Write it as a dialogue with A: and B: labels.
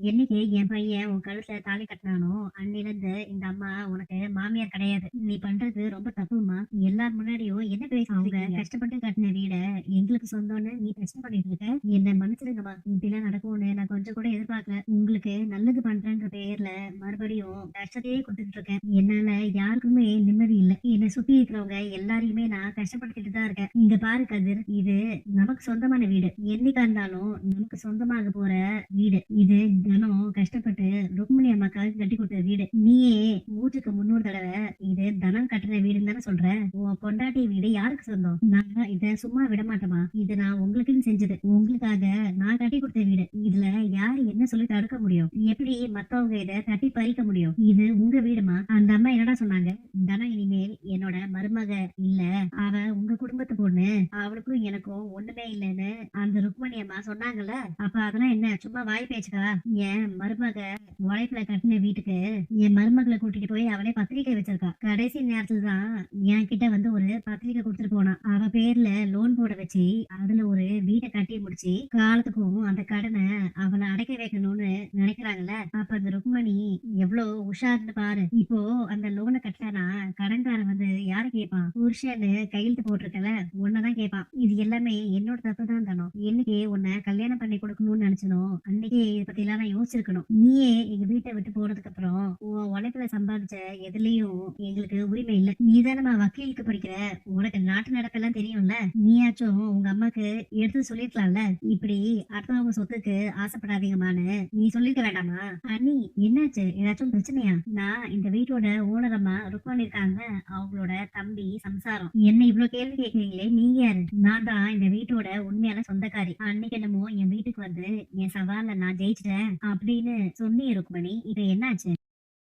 A: என்னைக்கு என் பையன் உன் கழுத்துல தாலி கட்டினானோ அன்னில இருந்து இந்த அம்மா உனக்கு மாமியார் கிடையாது. நீ பண்றது ரொம்ப தப்புமா. எல்லார் முன்னாடியும் என்ன பேசிட்டு அவங்க இருக்கீங்க? கஷ்டப்பட்டு கட்டின வீட எங்களுக்கு சொந்தம்னு நீ பிரச்சனை பண்ணிட்டு இருக்க. என்ன மன்னிச்சிடுங்கம்மா. இப்படிலாம் நடக்கும்னு நான் கொஞ்சம் கூட எதிர்பார்க்கல. உங்களுக்கு நல்லது பண்றேன்ற பேர்ல மறுபடியும் கஷ்டத்தையே கொடுத்துட்டு இருக்கேன். என்னால யாருக்குமே நிம்மதி இல்ல. என்னை சுத்தி இருக்கிறவங்க எல்லாரையுமே நான் கஷ்டப்படுத்திட்டு தான் இருக்கேன். இங்க பாரு கதிர், இது நமக்கு சொந்தமான வீடு. என்னைக்கா இருந்தாலும் நமக்கு சொந்தமாக போற வீடு இது. தினம் கஷ்டப்பட்டு ருக்மிணி அம்மாக்காக கட்டி கொடுத்த வீடு. நீயே மூச்சுக்கு 300 தடவை இது தனம் கட்டின வீடுன்னு தானே சொல்ற. உன் பொண்டாட்டி வீடு யாருக்கு சொந்தம்? நான் இத சும்மா விட மாட்டேமா. இது நான் உங்களுக்குன்னு செஞ்சது. உங்களுக்காக நான் கட்டி கொடுத்த வீடு. இதுல யாரு என்ன சொல்லி தடுக்க முடியும்? எப்படி மத்தவங்க இத தட்டி பறிக்க முடியும்? இது உங்க வீடுமா. அந்த அம்மா என்னடா சொன்னாங்க? தனம் இனிமேல் என்னோட மருமக இல்ல, அவ உங்க குடும்பத்து பொண்ணு, அவளுக்கும் எனக்கும் ஒண்ணுமே இல்லைன்னு அந்த ருக்மணி அம்மா சொன்னாங்கல்ல. அப்ப அதெல்லாம் என்ன சும்மா வாய் பேச்சுக்கா? என் மருமக உழைப்புல கட்டின வீட்டுக்கு என் மருமகளை கூட்டிட்டு போய் அவளே பத்திரிக்கை வச்சிருக்கா. கடைசி நேரத்துல தான் என் கிட்ட வந்து ஒரு பத்திரிக்கை கொடுத்துட்டு போனா. அவ பேர்ல லோன் போட வச்சு அதுல ஒரு வீட்டை கட்டி முடிச்சு காலத்துக்கும் அந்த கடனை அவளை அடைக்க வைக்கணும்னு நினைக்கிறாங்கல்ல. அப்ப அந்த ருக்மணி எவ்வளவு உஷார்னு பாரு. இப்போ அந்த லோனை கட்டலனா கடன்காரன் வந்து யார கேட்பான்? புருஷன்னு கையெழுத்து போட்டிருக்கல, உன்னதான் கேட்பான். இது எல்லாமே என்னோட தப்பு தான் தானோ. என்னைக்கு உன்னை கல்யாணம் பண்ணி கொடுக்கணும்னு நினைச்சனோ அன்னைக்கு இதை பத்தி எல்லாம் நான் யோசிச்சிருக்கணும். நீயே எங்க வீட்டை விட்டு போனதுக்கு அப்புறம் உன் உழைப்புல சம்பாதிச்ச எதுலயும் எங்களுக்கு உரிமை இல்ல. நீதானமா வக்கீலுக்கு படிக்கிற, உனக்கு நாட்டு நடப்பெல்லாம் தெரியும்ல. நீயாச்சும் உங்க அம்மாக்கு எடுத்து சொல்லிருக்கலாம்ல. இப்படி அடுத்தவங்க சொத்துக்கு ஆசைப்படாதீங்கம்மான்னு நீ சொல்லிருக்க வேண்டாமா? அண்ணி என்னாச்சு? ஏதாச்சும் பிரச்சனையா? நான் இந்த வீட்டோட ஓனர் அம்மா ருக்மணி இருக்காங்க, அவங்களோட தம்பி சம்சாரம். என்ன இவ்வளவு கேள்வி கேட்கறீங்களே, நீங்க யாரு? நான் தான் இந்த வீட்டோட உண்மையான சொந்தக்காரி. அன்னைக்கு என்னமோ என் வீட்டுக்கு வந்து என் சவால்ல நான் ஜெயிச்சிட்டேன் அப்படின்னு சொன்னீ ருக்மணி. இப்ப என்னாச்சு?